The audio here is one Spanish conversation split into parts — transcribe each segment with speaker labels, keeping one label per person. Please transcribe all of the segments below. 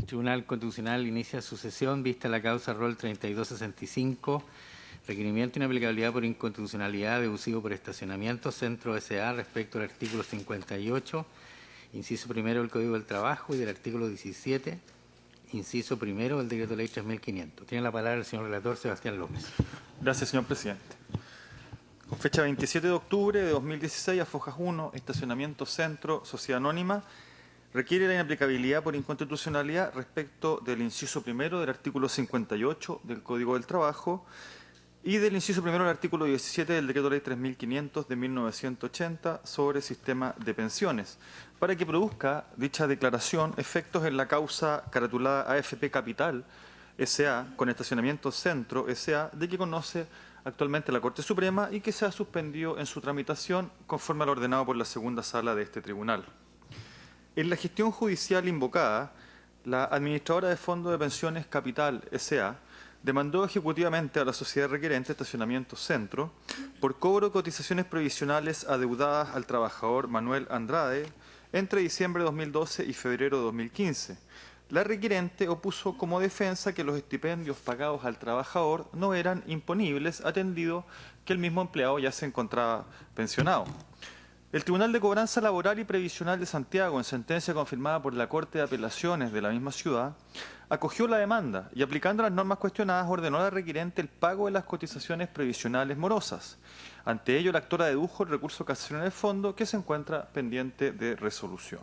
Speaker 1: Tribunal Constitucional inicia su sesión vista la causa rol 3265, requerimiento de inaplicabilidad por inconstitucionalidad deducido por estacionamiento Centro S.A. respecto al artículo 58, inciso primero del Código del Trabajo y del artículo 17, inciso primero del Decreto Ley 3500. Tiene la palabra el señor relator Sebastián López.
Speaker 2: Gracias, señor presidente. Con fecha 27 de octubre de 2016, a Fojas 1, Estacionamiento Centro, Sociedad Anónima, requiere la inaplicabilidad por inconstitucionalidad respecto del inciso primero del artículo 58 del Código del Trabajo y del inciso primero del artículo 17 del Decreto Ley 3500 de 1980 sobre sistema de pensiones, para que produzca dicha declaración efectos en la causa caratulada AFP Capital S.A. con estacionamiento Centro S.A. de que conoce actualmente la Corte Suprema y que se ha suspendido en su tramitación conforme a lo ordenado por la segunda sala de este tribunal. En la gestión judicial invocada, la administradora de Fondo de Pensiones Capital S.A. demandó ejecutivamente a la sociedad requerente Estacionamiento Centro por cobro de cotizaciones previsionales adeudadas al trabajador Manuel Andrade entre diciembre de 2012 y febrero de 2015. La requerente opuso como defensa que los estipendios pagados al trabajador no eran imponibles, atendido que el mismo empleado ya se encontraba pensionado. El Tribunal de Cobranza Laboral y Previsional de Santiago, en sentencia confirmada por la Corte de Apelaciones de la misma ciudad, acogió la demanda y, aplicando las normas cuestionadas, ordenó a la requerente el pago de las cotizaciones previsionales morosas. Ante ello, la actora dedujo el recurso casacional del fondo, que se encuentra pendiente de resolución.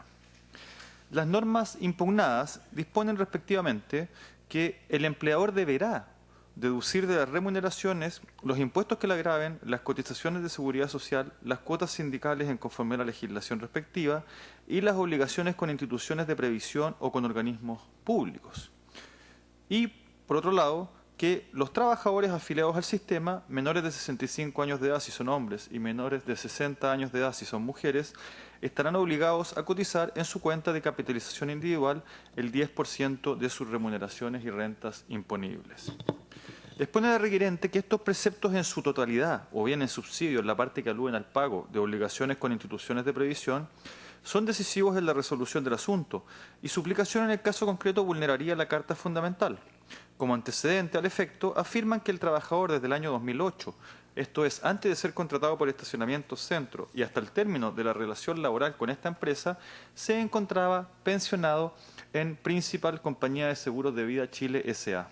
Speaker 2: Las normas impugnadas disponen respectivamente que el empleador deberá deducir de las remuneraciones los impuestos que le agraven, las cotizaciones de seguridad social, las cuotas sindicales en conformidad a la legislación respectiva y las obligaciones con instituciones de previsión o con organismos públicos. Y, por otro lado, que los trabajadores afiliados al sistema, menores de 65 años de edad si son hombres y menores de 60 años de edad si son mujeres, estarán obligados a cotizar en su cuenta de capitalización individual el 10% de sus remuneraciones y rentas imponibles. Expone la requerente que estos preceptos en su totalidad, o bien en subsidio en la parte que aluden al pago de obligaciones con instituciones de previsión, son decisivos en la resolución del asunto y su aplicación en el caso concreto vulneraría la Carta Fundamental. Como antecedente al efecto, afirman que el trabajador desde el año 2008, esto es, antes de ser contratado por Estacionamiento Centro y hasta el término de la relación laboral con esta empresa, se encontraba pensionado en Principal Compañía de Seguros de Vida Chile S.A.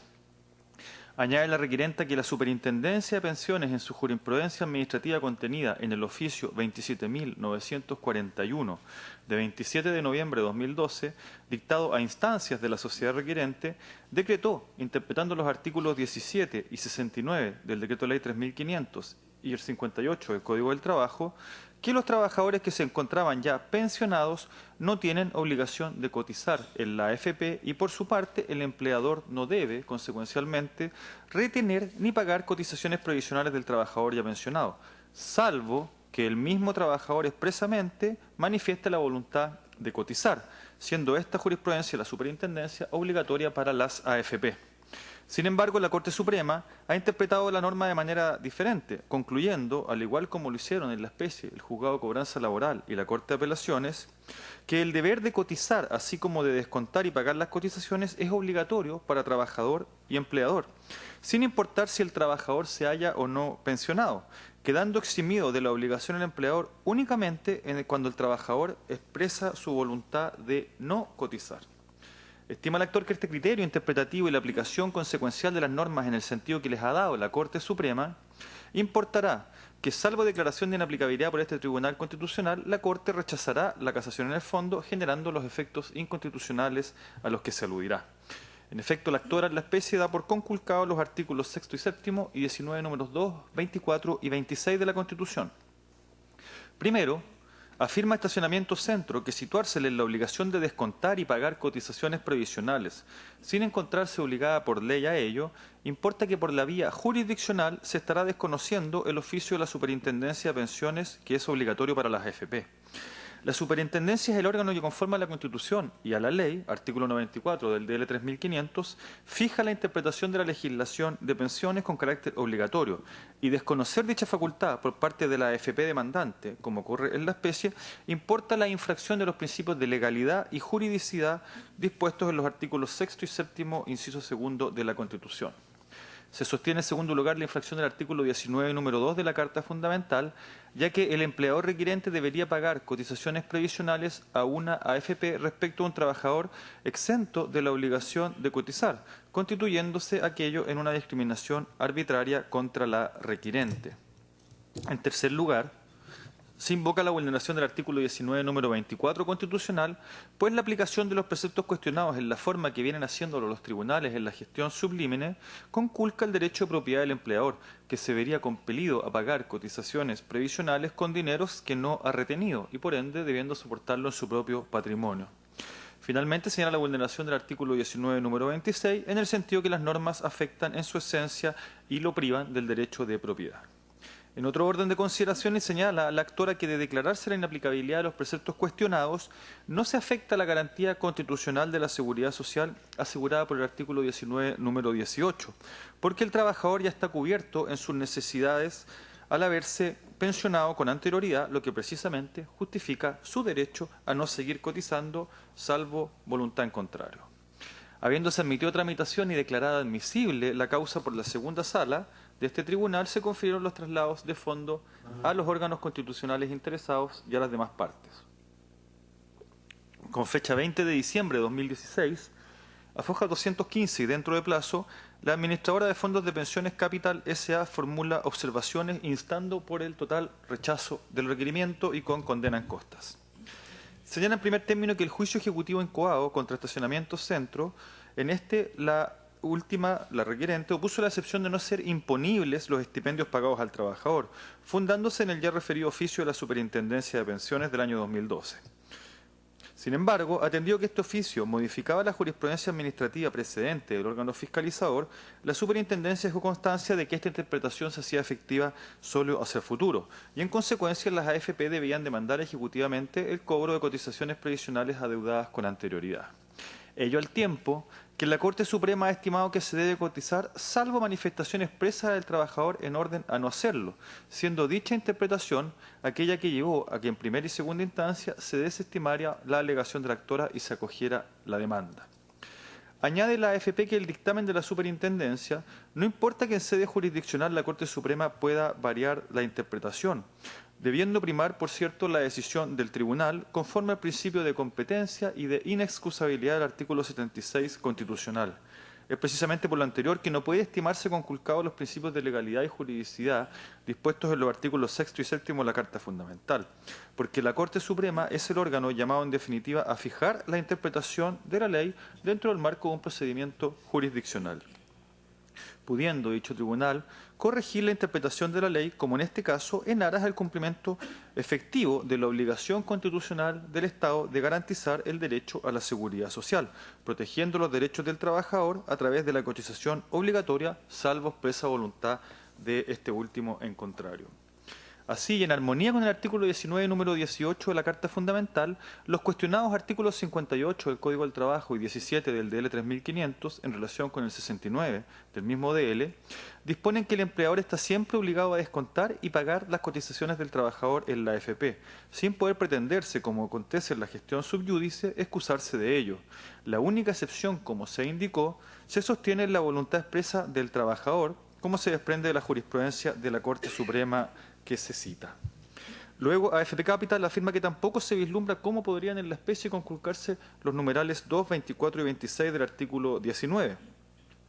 Speaker 2: Añade la requerente que la Superintendencia de Pensiones, en su jurisprudencia administrativa contenida en el oficio 27.941 de 27 de noviembre de 2012, dictado a instancias de la sociedad requerente, decretó, interpretando los artículos 17 y 69 del Decreto Ley 3500 y el 58 del Código del Trabajo, que los trabajadores que se encontraban ya pensionados no tienen obligación de cotizar en la AFP y, por su parte, el empleador no debe, consecuencialmente, retener ni pagar cotizaciones previsionales del trabajador ya pensionado, salvo que el mismo trabajador expresamente manifieste la voluntad de cotizar, siendo esta jurisprudencia de la Superintendencia obligatoria para las AFP. Sin embargo, la Corte Suprema ha interpretado la norma de manera diferente, concluyendo, al igual como lo hicieron en la especie el Juzgado de Cobranza Laboral y la Corte de Apelaciones, que el deber de cotizar, así como de descontar y pagar las cotizaciones, es obligatorio para trabajador y empleador, sin importar si el trabajador se haya o no pensionado, quedando eximido de la obligación el empleador únicamente cuando el trabajador expresa su voluntad de no cotizar. Estima el actor que este criterio interpretativo y la aplicación consecuencial de las normas en el sentido que les ha dado la Corte Suprema importará que, salvo declaración de inaplicabilidad por este Tribunal Constitucional, la Corte rechazará la casación en el fondo, generando los efectos inconstitucionales a los que se aludirá. En efecto, la actora en la especie da por conculcados los artículos 6 y 7 y 19 números 2, 24 y 26 de la Constitución. Primero, afirma Estacionamiento Centro que situársele en la obligación de descontar y pagar cotizaciones previsionales sin encontrarse obligada por ley a ello, importa que por la vía jurisdiccional se estará desconociendo el oficio de la Superintendencia de Pensiones, que es obligatorio para las AFP. La superintendencia es el órgano que, conforme a la Constitución y a la ley, artículo 94 del DL 3500, fija la interpretación de la legislación de pensiones con carácter obligatorio, y desconocer dicha facultad por parte de la AFP demandante, como ocurre en la especie, importa la infracción de los principios de legalidad y juridicidad dispuestos en los artículos 6 y 7, inciso 2 de la Constitución. Se sostiene, en segundo lugar, la infracción del artículo 19, número 2 de la Carta Fundamental, ya que el empleador requirente debería pagar cotizaciones previsionales a una AFP respecto a un trabajador exento de la obligación de cotizar, constituyéndose aquello en una discriminación arbitraria contra la requirente. En tercer lugar, se invoca la vulneración del artículo 19, número 24 constitucional, pues la aplicación de los preceptos cuestionados en la forma que vienen haciéndolo los tribunales en la gestión sublímine conculca el derecho de propiedad del empleador, que se vería compelido a pagar cotizaciones previsionales con dineros que no ha retenido y por ende debiendo soportarlo en su propio patrimonio. Finalmente, señala la vulneración del artículo 19, número 26, en el sentido que las normas afectan en su esencia y lo privan del derecho de propiedad. En otro orden de consideraciones, señala la actora que de declararse la inaplicabilidad de los preceptos cuestionados, no se afecta la garantía constitucional de la seguridad social asegurada por el artículo 19, número 18, porque el trabajador ya está cubierto en sus necesidades al haberse pensionado con anterioridad, lo que precisamente justifica su derecho a no seguir cotizando, salvo voluntad en contrario. Habiéndose admitido tramitación y declarada admisible la causa por la segunda sala de este tribunal, se confirieron los traslados de fondo a los órganos constitucionales interesados y a las demás partes. Con fecha 20 de diciembre de 2016, a foja 215 y dentro de plazo, la administradora de fondos de pensiones Capital S.A. formula observaciones instando por el total rechazo del requerimiento y con condena en costas. Señala en primer término que el juicio ejecutivo incoado contra Estacionamientos Centro, en este la requerente, opuso la excepción de no ser imponibles los estipendios pagados al trabajador, fundándose en el ya referido oficio de la Superintendencia de Pensiones del año 2012. Sin embargo, atendido que este oficio modificaba la jurisprudencia administrativa precedente del órgano fiscalizador, la Superintendencia dejó constancia de que esta interpretación se hacía efectiva solo hacia el futuro, y en consecuencia las AFP debían demandar ejecutivamente el cobro de cotizaciones previsionales adeudadas con anterioridad. Ello al tiempo que la Corte Suprema ha estimado que se debe cotizar salvo manifestación expresa del trabajador en orden a no hacerlo, siendo dicha interpretación aquella que llevó a que en primera y segunda instancia se desestimara la alegación de la actora y se acogiera la demanda. Añade la AFP que el dictamen de la Superintendencia, no importa que en sede jurisdiccional la Corte Suprema pueda variar la interpretación, debiendo primar, por cierto, la decisión del tribunal conforme al principio de competencia y de inexcusabilidad del artículo 76 constitucional. Es precisamente por lo anterior que no puede estimarse conculcados los principios de legalidad y juridicidad dispuestos en los artículos 6 y 7 de la Carta Fundamental, porque la Corte Suprema es el órgano llamado en definitiva a fijar la interpretación de la ley dentro del marco de un procedimiento jurisdiccional, pudiendo dicho tribunal corregir la interpretación de la ley, como en este caso, en aras al cumplimiento efectivo de la obligación constitucional del Estado de garantizar el derecho a la seguridad social, protegiendo los derechos del trabajador a través de la cotización obligatoria, salvo expresa voluntad de este último en contrario. Así, y en armonía con el artículo 19, número 18 de la Carta Fundamental, los cuestionados artículos 58 del Código del Trabajo y 17 del DL 3500, en relación con el 69 del mismo DL, disponen que el empleador está siempre obligado a descontar y pagar las cotizaciones del trabajador en la AFP, sin poder pretenderse, como acontece en la gestión subyúdice, excusarse de ello. La única excepción, como se indicó, se sostiene en la voluntad expresa del trabajador, como se desprende de la jurisprudencia de la Corte Suprema que se cita. Luego, AFP Capital afirma que tampoco se vislumbra cómo podrían en la especie conculcarse los numerales 2, 24 y 26 del artículo 19.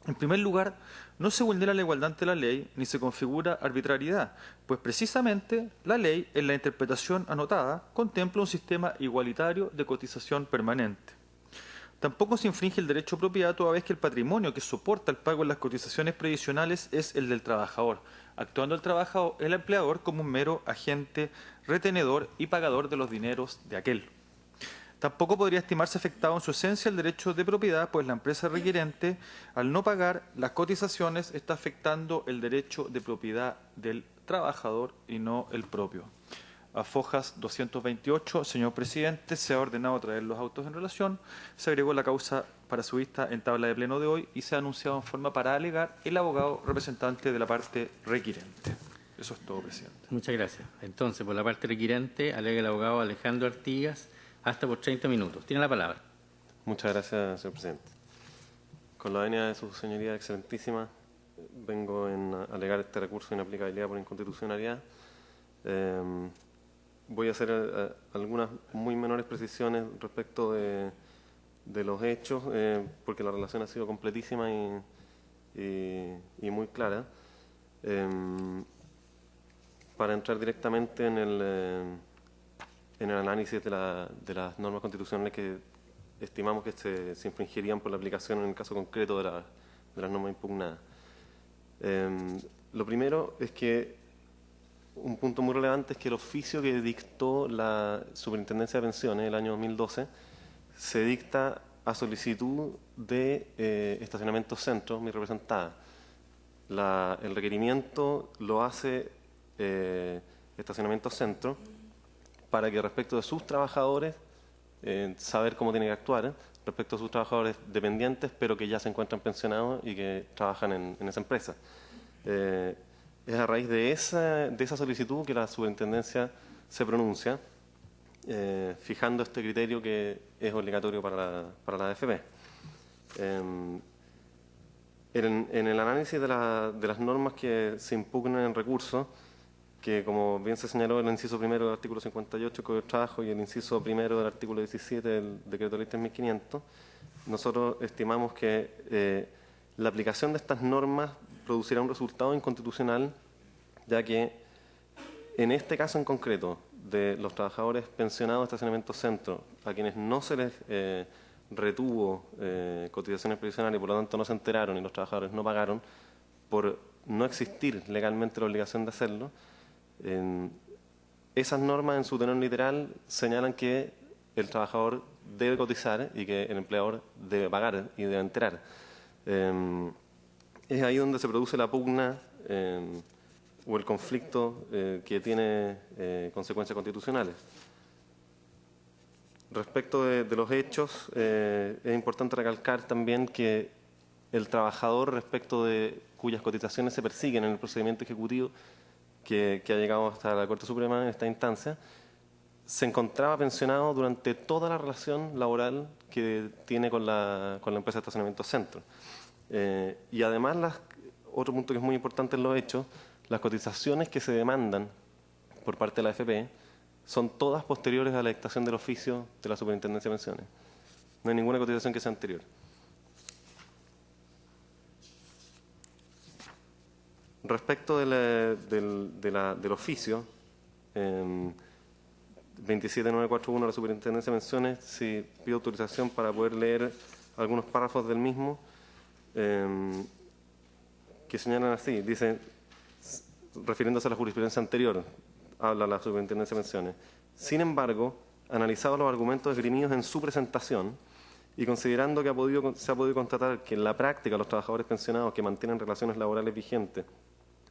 Speaker 2: En primer lugar, no se vulnera la igualdad ante la ley ni se configura arbitrariedad, pues precisamente la ley, en la interpretación anotada, contempla un sistema igualitario de cotización permanente. Tampoco se infringe el derecho a propiedad toda vez que el patrimonio que soporta el pago de las cotizaciones previsionales es el del trabajador, actuando el empleador como un mero agente retenedor y pagador de los dineros de aquel. Tampoco podría estimarse afectado en su esencia el derecho de propiedad, pues la empresa requirente, al no pagar las cotizaciones, está afectando el derecho de propiedad del trabajador y no el propio. a Fojas 228. Señor presidente, se ha ordenado traer los autos en relación, se agregó la causa para su vista en tabla de pleno de hoy y se ha anunciado en forma para alegar el abogado representante de la parte requirente. Eso es todo, presidente.
Speaker 1: Muchas gracias. Entonces, por la parte requirente, alega el abogado Alejandro Artigas, hasta por 30 minutos. Tiene la palabra.
Speaker 3: Muchas gracias, señor presidente. Con la venia de su señoría excelentísima, vengo a alegar este recurso de inaplicabilidad por inconstitucionalidad. Voy a hacer algunas muy menores precisiones respecto de los hechos, porque la relación ha sido completísima y muy clara. Para entrar directamente en el análisis de las normas constitucionales que estimamos que se infringirían por la aplicación en el caso concreto de las normas impugnadas. Lo primero es que un punto muy relevante es que el oficio que dictó la Superintendencia de Pensiones el año 2012 se dicta a solicitud de Estacionamiento Centro, mi representada. El requerimiento lo hace Estacionamiento Centro para que respecto de sus trabajadores saber cómo tiene que actuar respecto a sus trabajadores dependientes, pero que ya se encuentran pensionados y que trabajan en esa empresa. Es a raíz de esa solicitud que la superintendencia se pronuncia, fijando este criterio que es obligatorio para la AFP. En el análisis de las normas que se impugnan en recurso, que como bien se señaló el inciso primero del artículo 58 del Código del Trabajo y el inciso primero del artículo 17 del Decreto Ley 3500, nosotros estimamos que la aplicación de estas normas producirá un resultado inconstitucional, ya que en este caso en concreto de los trabajadores pensionados de Estacionamiento Centro, a quienes no se les retuvo cotizaciones previsionales y por lo tanto no se enteraron y los trabajadores no pagaron por no existir legalmente la obligación de hacerlo, esas normas en su tenor literal señalan que el trabajador debe cotizar y que el empleador debe pagar y debe enterar. Es ahí donde se produce la pugna o el conflicto que tiene consecuencias constitucionales. Respecto de los hechos, es importante recalcar también que el trabajador respecto de cuyas cotizaciones se persiguen en el procedimiento ejecutivo que ha llegado hasta la Corte Suprema en esta instancia, se encontraba pensionado durante toda la relación laboral que tiene con la empresa de Estacionamiento Centro. Y además, otro punto que es muy importante en los hechos, las cotizaciones que se demandan por parte de la AFP son todas posteriores a la dictación del oficio de la Superintendencia de Pensiones. No hay ninguna cotización que sea anterior. Respecto del oficio, 27941 de la Superintendencia de Pensiones, sí pido autorización para poder leer algunos párrafos del mismo que señalan así. Dice, refiriéndose a la jurisprudencia anterior, habla la Superintendencia de Pensiones. Sin embargo, analizados los argumentos esgrimidos en su presentación y considerando que se ha podido constatar que en la práctica los trabajadores pensionados que mantienen relaciones laborales vigentes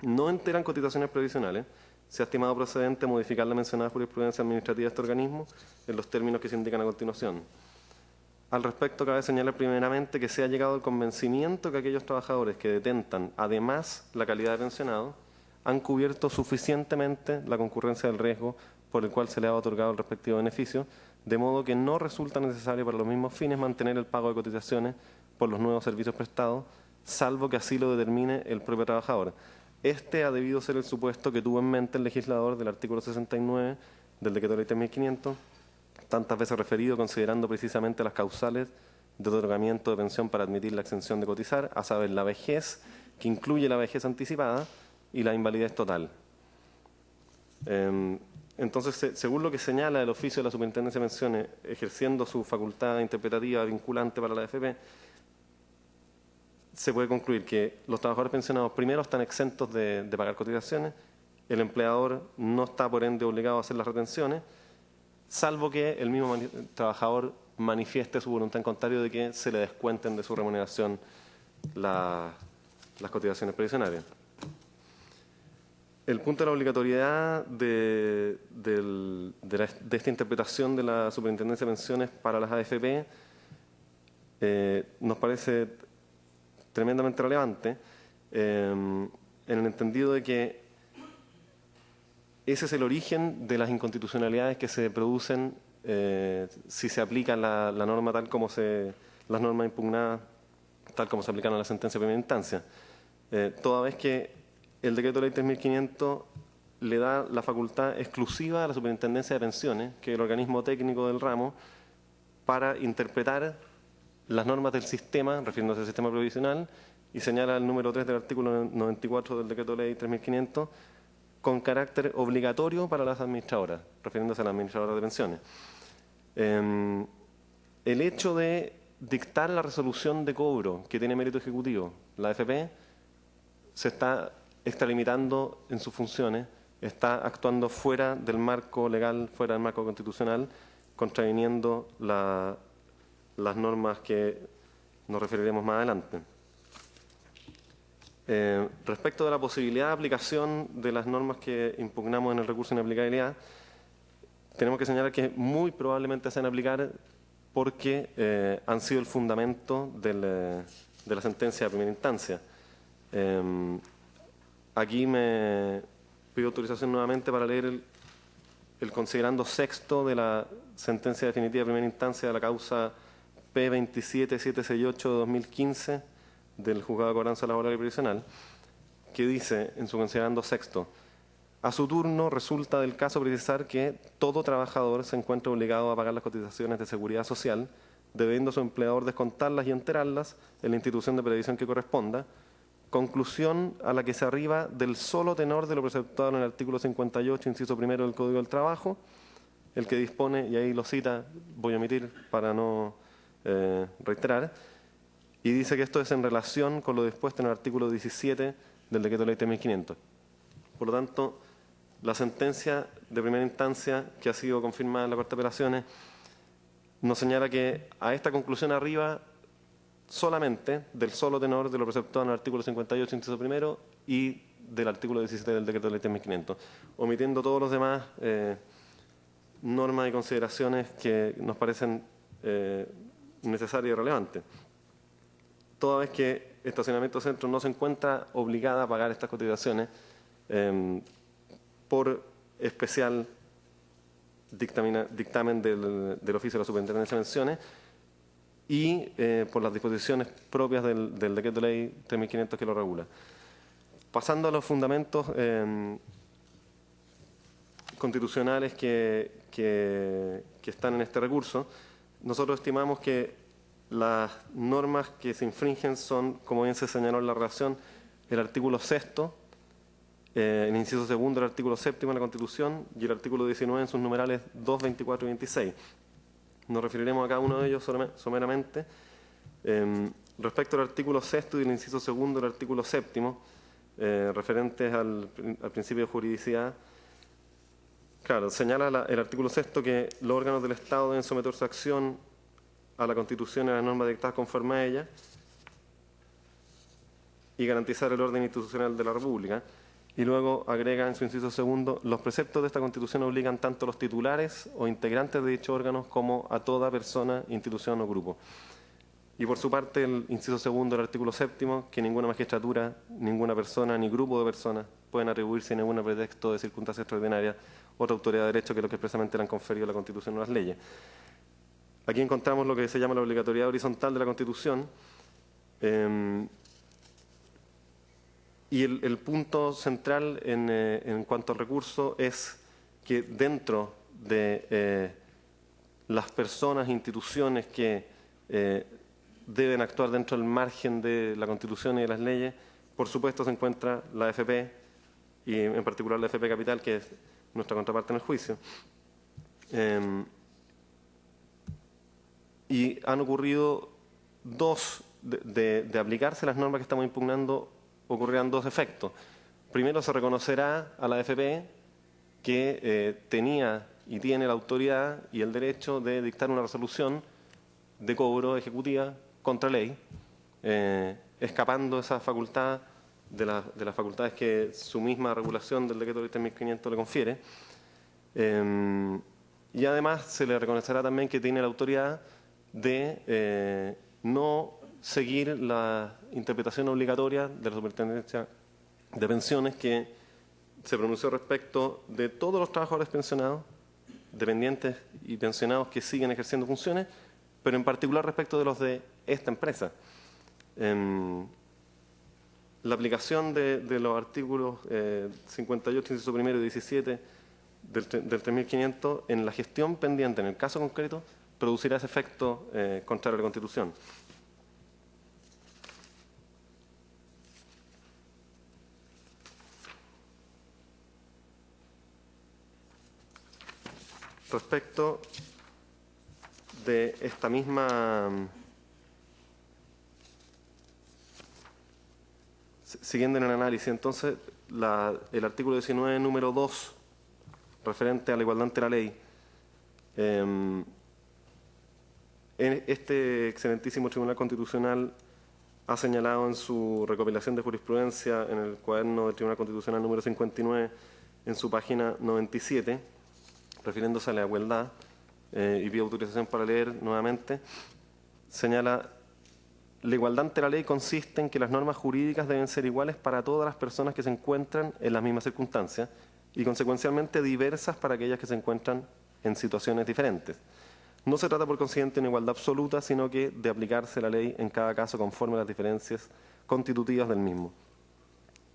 Speaker 3: no enteran cotizaciones previsionales, se ha estimado procedente modificar la mencionada jurisprudencia administrativa de este organismo en los términos que se indican a continuación. Al respecto, cabe señalar primeramente que se ha llegado al convencimiento que aquellos trabajadores que detentan, además, la calidad de pensionado, han cubierto suficientemente la concurrencia del riesgo por el cual se le ha otorgado el respectivo beneficio, de modo que no resulta necesario para los mismos fines mantener el pago de cotizaciones por los nuevos servicios prestados, salvo que así lo determine el propio trabajador. Este ha debido ser el supuesto que tuvo en mente el legislador del artículo 69 del Decreto Ley 3500, tantas veces referido, considerando precisamente las causales de otorgamiento de pensión para admitir la exención de cotizar, a saber, la vejez, que incluye la vejez anticipada, y la invalidez total. Entonces, según lo que señala el oficio de la Superintendencia de Pensiones, ejerciendo su facultad interpretativa vinculante para la AFP, se puede concluir que los trabajadores pensionados primero están exentos de pagar cotizaciones, el empleador no está por ende obligado a hacer las retenciones, salvo que el mismo trabajador manifieste su voluntad en contrario de que se le descuenten de su remuneración las cotizaciones previsionales. El punto de la obligatoriedad de esta interpretación de la Superintendencia de Pensiones para las AFP nos parece tremendamente relevante, en el entendido de que ese es el origen de las inconstitucionalidades que se producen si se aplica la norma tal como las normas impugnadas tal como se aplicaron a la sentencia de primera instancia. Toda vez que el Decreto Ley 3500 le da la facultad exclusiva a la Superintendencia de Pensiones, que es el organismo técnico del ramo, para interpretar las normas del sistema, refiriéndose al sistema provisional, y señala el número 3 del artículo 94 del Decreto Ley 3500, con carácter obligatorio para las administradoras, refiriéndose a las administradoras de pensiones. El hecho de dictar la resolución de cobro que tiene mérito ejecutivo, la AFP, se está extralimitando en sus funciones, está actuando fuera del marco legal, fuera del marco constitucional, contraviniendo las normas que nos referiremos más adelante. Respecto de la posibilidad de aplicación de las normas que impugnamos en el recurso de inaplicabilidad, tenemos que señalar que muy probablemente se van a aplicar porque han sido el fundamento de la sentencia de primera instancia. Aquí me pido autorización nuevamente para leer el considerando sexto de la sentencia definitiva de primera instancia de la causa P27768 de 2015 del Juzgado de Cobranza Laboral y Previsional, que dice en su considerando sexto: a su turno resulta del caso precisar que todo trabajador se encuentra obligado a pagar las cotizaciones de seguridad social, debiendo su empleador descontarlas y enterarlas en la institución de previsión que corresponda, conclusión a la que se arriba del solo tenor de lo preceptuado en el artículo 58, inciso primero del Código del Trabajo, el que dispone, y ahí lo cita, voy a omitir para no reiterar, y dice que esto es en relación con lo dispuesto en el artículo 17 del Decreto Ley 3500. Por lo tanto, la sentencia de primera instancia que ha sido confirmada en la Corte de Apelaciones nos señala que a esta conclusión arriba solamente del solo tenor de lo preceptuado en el artículo 58, inciso primero, y del artículo 17 del Decreto Ley 3500, omitiendo todos los demás normas y consideraciones que nos parecen necesarias y relevantes. Toda vez que Estacionamiento Centro no se encuentra obligada a pagar estas cotizaciones por especial dictamen del Oficio de la Superintendencia de Pensiones y por las disposiciones propias del Decreto Ley 3500 que lo regula. Pasando a los fundamentos constitucionales que están en este recurso, nosotros estimamos que las normas que se infringen son, como bien se señaló en la relación, el artículo 6º, el inciso segundo del artículo 7º de la Constitución y el artículo 19 en sus numerales 2, 24 y 26. Nos referiremos a cada uno de ellos someramente. Respecto al artículo 6º y el inciso segundo del artículo 7º, referentes al principio de juridicidad, claro, señala el artículo 6º que los órganos del Estado deben someter su acción a la Constitución y a las normas dictadas conforme a ella y garantizar el orden institucional de la República. Y luego agrega en su inciso segundo: los preceptos de esta Constitución obligan tanto a los titulares o integrantes de dichos órganos como a toda persona, institución o grupo. Y por su parte, el inciso segundo del artículo 7º, que ninguna magistratura, ninguna persona ni grupo de personas pueden atribuir sin ningún pretexto de circunstancias extraordinarias otra autoridad de derecho que lo que expresamente le han conferido la Constitución o las leyes. Aquí encontramos lo que se llama la obligatoriedad horizontal de la Constitución. Y el punto central en cuanto al recurso es que dentro de las personas e instituciones que deben actuar dentro del margen de la Constitución y de las leyes, por supuesto se encuentra la AFP y en particular la AFP Capital, que es nuestra contraparte en el juicio. Y han ocurrido de aplicarse las normas que estamos impugnando, ocurrirán dos efectos. Primero, se reconocerá a la AFP que tenía y tiene la autoridad y el derecho de dictar una resolución de cobro ejecutiva contra ley, escapando esa facultad de las facultades que su misma regulación del decreto 3.500 le confiere. Y además se le reconocerá también que tiene la autoridad de no seguir la interpretación obligatoria de la Superintendencia de Pensiones que se pronunció respecto de todos los trabajadores pensionados, dependientes y pensionados que siguen ejerciendo funciones, pero en particular respecto de los de esta empresa. La aplicación de los artículos 58, inciso primero y 17 del 3.500 en la gestión pendiente, en el caso concreto, producirá ese efecto contrario a la Constitución. Respecto de esta misma, siguiendo en el análisis, entonces, el artículo 19, número 2, referente a la igualdad ante la ley, este excelentísimo Tribunal Constitucional ha señalado en su recopilación de jurisprudencia en el cuaderno del Tribunal Constitucional número 59, en su página 97, refiriéndose a la igualdad, y pido autorización para leer nuevamente, señala: la igualdad ante la ley consiste en que las normas jurídicas deben ser iguales para todas las personas que se encuentran en las mismas circunstancias y consecuencialmente diversas para aquellas que se encuentran en situaciones diferentes. No se trata por consiguiente de una igualdad absoluta, sino que de aplicarse la ley en cada caso conforme a las diferencias constitutivas del mismo.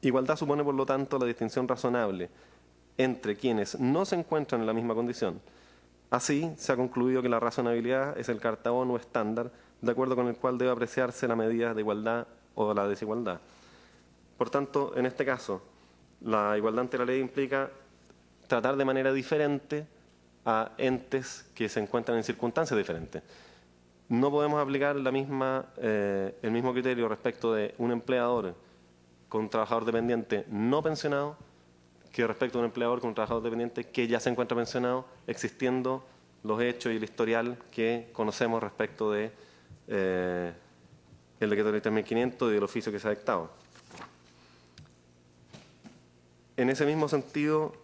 Speaker 3: Igualdad supone, por lo tanto, la distinción razonable entre quienes no se encuentran en la misma condición. Así, se ha concluido que la razonabilidad es el cartabón o estándar de acuerdo con el cual debe apreciarse la medida de igualdad o la desigualdad. Por tanto, en este caso, la igualdad ante la ley implica tratar de manera diferente a entes que se encuentran en circunstancias diferentes. No podemos aplicar el mismo criterio respecto de un empleador con un trabajador dependiente no pensionado que respecto a un empleador con un trabajador dependiente que ya se encuentra pensionado, existiendo los hechos y el historial que conocemos respecto de el decreto de 3.500 y del oficio que se ha dictado. En ese mismo sentido,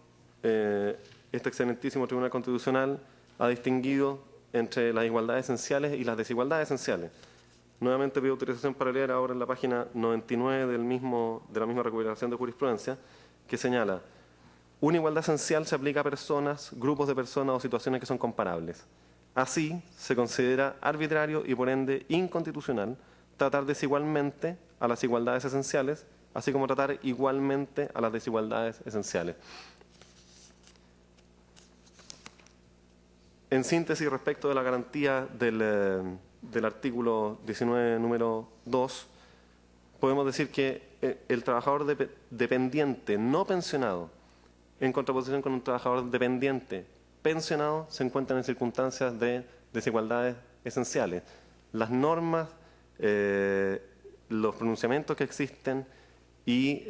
Speaker 3: este excelentísimo Tribunal Constitucional ha distinguido entre las igualdades esenciales y las desigualdades esenciales. Nuevamente pido autorización para leer ahora en la página 99 de la misma recopilación de jurisprudencia, que señala: una igualdad esencial se aplica a personas, grupos de personas o situaciones que son comparables. Así, se considera arbitrario y, por ende, inconstitucional tratar desigualmente a las igualdades esenciales, así como tratar igualmente a las desigualdades esenciales. En síntesis, respecto de la garantía del artículo 19, número 2, podemos decir que el trabajador dependiente no pensionado, en contraposición con un trabajador dependiente pensionado, se encuentran en circunstancias de desigualdades esenciales. Las normas, los pronunciamientos que existen y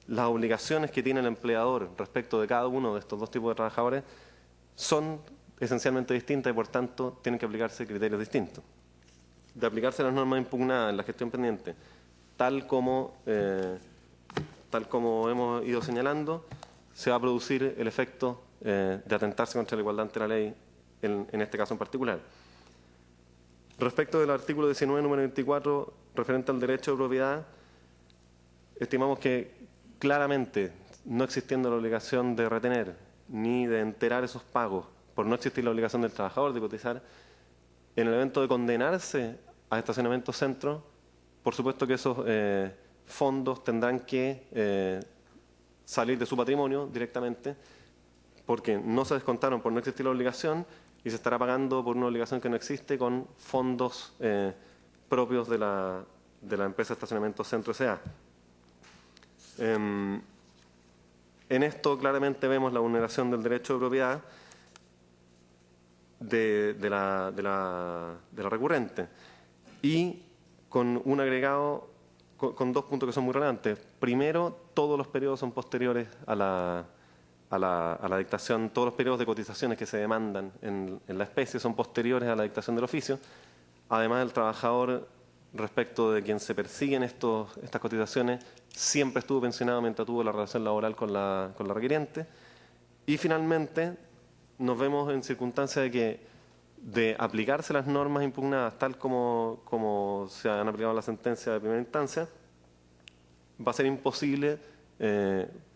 Speaker 3: las obligaciones que tiene el empleador respecto de cada uno de estos dos tipos de trabajadores son esencialmente distintas y, por tanto, tienen que aplicarse criterios distintos. De aplicarse las normas impugnadas en la gestión pendiente, tal como hemos ido señalando, se va a producir el efecto de atentarse contra la igualdad ante la ley en este caso en particular. Respecto del artículo 19, número 24, referente al derecho de propiedad, estimamos que claramente, no existiendo la obligación de retener ni de enterar esos pagos, por no existir la obligación del trabajador de cotizar, en el evento de condenarse a estacionamiento centro, por supuesto que esos fondos tendrán que salir de su patrimonio directamente, porque no se descontaron por no existir la obligación y se estará pagando por una obligación que no existe con fondos propios de la empresa Estacionamiento Centro S.A. En esto claramente vemos la vulneración del derecho de propiedad de la recurrente, y con un agregado, con dos puntos que son muy relevantes. Primero, todos los periodos son posteriores a la dictación, todos los periodos de cotizaciones que se demandan en la especie son posteriores a la dictación del oficio. Además, el trabajador respecto de quien se persiguen estas cotizaciones siempre estuvo pensionado mientras tuvo la relación laboral con la requiriente. Y finalmente nos vemos en circunstancias de que de aplicarse las normas impugnadas tal como se han aplicado la sentencia de primera instancia, va a ser imposible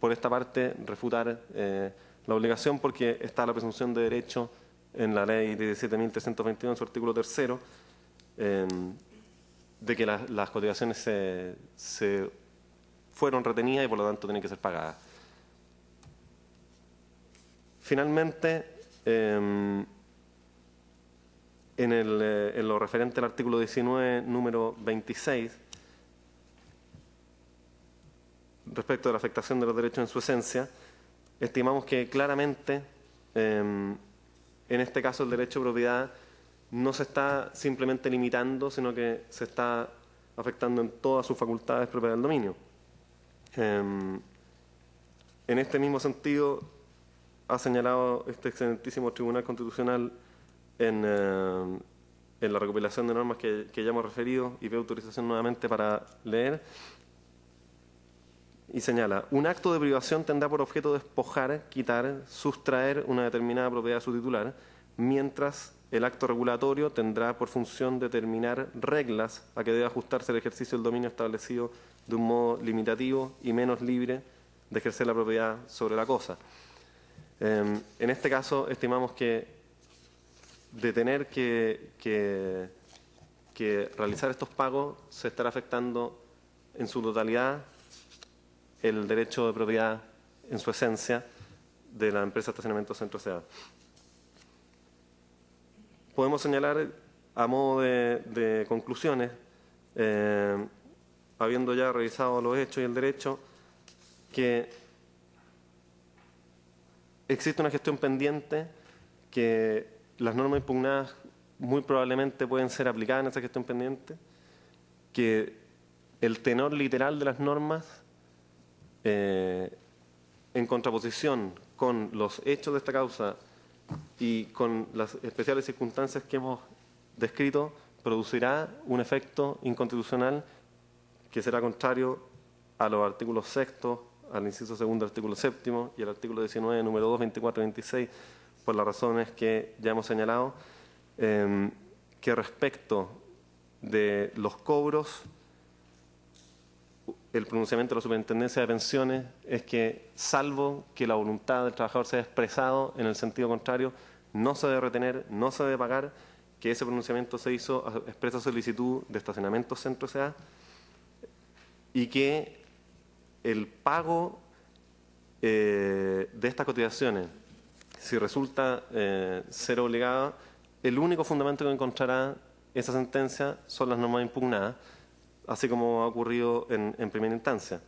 Speaker 3: por esta parte refutar la obligación porque está la presunción de derecho en la ley 17.321 en su artículo 3º de que las cotizaciones se fueron retenidas y por lo tanto tienen que ser pagadas. Finalmente, en lo referente al artículo 19, número 26, respecto de la afectación de los derechos en su esencia, estimamos que claramente, en este caso, el derecho de propiedad no se está simplemente limitando, sino que se está afectando en todas sus facultades propias del dominio. En este mismo sentido, ha señalado este excelentísimo Tribunal Constitucional en la recopilación de normas que ya hemos referido, y pido autorización nuevamente para leer, y señala: un acto de privación tendrá por objeto despojar, quitar, sustraer una determinada propiedad a su titular, mientras el acto regulatorio tendrá por función determinar reglas a que debe ajustarse el ejercicio del dominio establecido de un modo limitativo y menos libre de ejercer la propiedad sobre la cosa. En este caso, estimamos que de tener que realizar estos pagos se estará afectando en su totalidad el derecho de propiedad en su esencia de la empresa Estacionamiento Centro S.A. Podemos señalar a modo de conclusiones, habiendo ya revisado los hechos y el derecho, que existe una gestión pendiente, que las normas impugnadas muy probablemente pueden ser aplicadas en esa gestión pendiente, que el tenor literal de las normas, en contraposición con los hechos de esta causa y con las especiales circunstancias que hemos descrito, producirá un efecto inconstitucional que será contrario a los artículos 6º, al inciso segundo, artículo 7º y al artículo 19, número 2, 24 y 26, por las razones que ya hemos señalado, que respecto de los cobros, el pronunciamiento de la Superintendencia de Pensiones es que, salvo que la voluntad del trabajador sea expresado en el sentido contrario, no se debe retener, no se debe pagar, que ese pronunciamiento se hizo a expresa solicitud de Estacionamiento Centro S.A. y que el pago de estas cotizaciones, si resulta ser obligado, el único fundamento que encontrará esa sentencia son las normas impugnadas, así como ha ocurrido en primera instancia.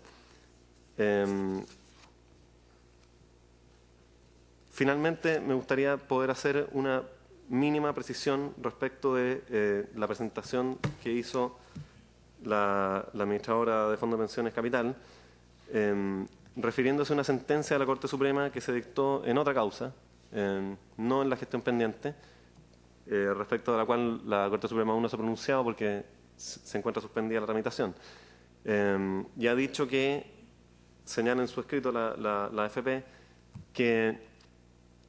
Speaker 3: Finalmente, me gustaría poder hacer una mínima precisión respecto de la presentación que hizo la administradora de Fondo de Pensiones Capital, refiriéndose a una sentencia de la Corte Suprema que se dictó en otra causa, no en la gestión pendiente, respecto de la cual la Corte Suprema aún no se ha pronunciado porque se encuentra suspendida la tramitación. Y ha dicho que, señala en su escrito la AFP, que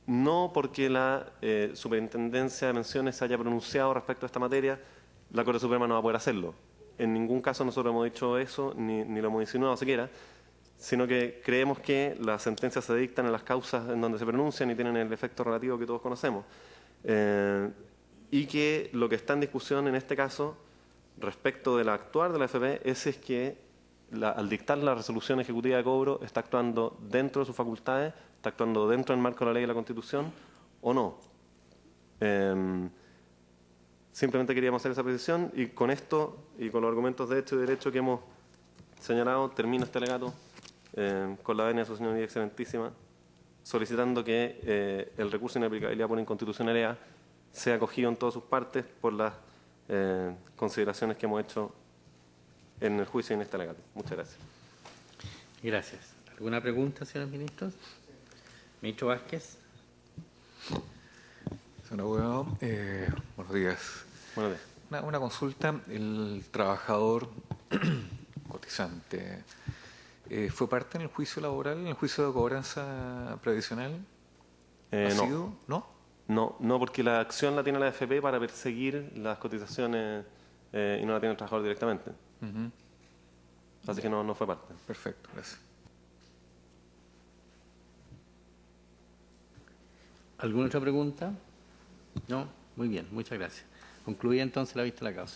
Speaker 3: no porque la Superintendencia de Pensiones se haya pronunciado respecto a esta materia, la Corte Suprema no va a poder hacerlo. En ningún caso nosotros hemos dicho eso, ni lo hemos insinuado siquiera, sino que creemos que las sentencias se dictan en las causas en donde se pronuncian y tienen el efecto relativo que todos conocemos. Y que lo que está en discusión en este caso, respecto del actuar de la AFP, es que al dictar la resolución ejecutiva de cobro está actuando dentro de sus facultades, está actuando dentro del marco de la ley y la Constitución, o no. Simplemente queríamos hacer esa precisión y con esto y con los argumentos de hecho y derecho que hemos señalado, termino este alegato con la venia de su señoría excelentísima, solicitando que el recurso de inaplicabilidad por inconstitucionalidad sea acogido en todas sus partes por las consideraciones que hemos hecho en el juicio y en este alegato. Muchas gracias.
Speaker 1: Gracias. ¿Alguna pregunta, señores ministros? Ministro Vázquez.
Speaker 4: Señor abogado, buenos días.
Speaker 3: Buenos días.
Speaker 4: Una consulta. El trabajador cotizante fue parte en el juicio laboral, en el juicio de cobranza previsional. ¿Ha
Speaker 3: No.
Speaker 4: sido? ¿No?
Speaker 3: No, porque la acción la tiene la AFP para perseguir las cotizaciones y no la tiene el trabajador directamente.
Speaker 4: Ujú.
Speaker 3: Así que no fue parte.
Speaker 4: Perfecto, gracias.
Speaker 1: ¿Alguna otra pregunta? No, muy bien, muchas gracias. Concluye entonces la vista de la causa.